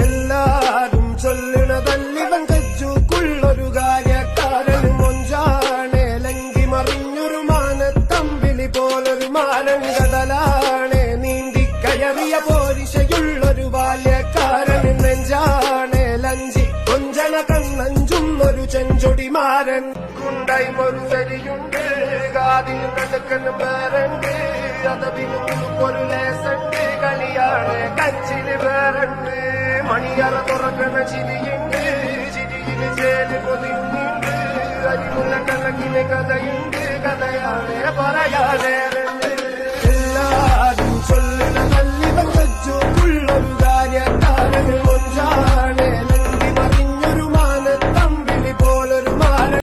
എല്ലാരും ചൊല്ലണതല്ലിവൻ കജ്ജുക്കുള്ളൊരു കാര്യക്കാരൻ മൊഞ്ചാണ് ലങ്കി മറിഞ്ഞൊരു മാനത്തമ്പിളി പോലൊരു മാനൻ കടലാണ് നീന്തിക്കയറിയ പോരിശയുള്ളൊരു ബാല്യക്കാരൻ നെഞ്ചാണ് ലഞ്ചി കൊഞ്ചന കണ്ണഞ്ചുന്നൊരു ചെഞ്ചൊടിമാരൻ കുണ്ടായി ഒരു സരിയുണ്ട് കാതിന് കടുക്കനും വേറുണ്ട് അതവിനും ഒരു ലേസുണ്ട് കളിയാണ് കച്ചിന് വേറുണ്ട് മണിയറ തുറക്കണ ചിരിയുണ്ട് ചിരിയില് ചേല് പൊതിയുന്നുണ്ട് അരിമുല്ല കണക്കിന് കഥയുണ്ട് കഥയാണ് പറയാനേറുണ്ട് എല്ലാരും ചൊല്ലണ നല്ലിവൻ കജ്ജുള്ളൊരു കാര്യക്കാരന് മൊഞ്ചാ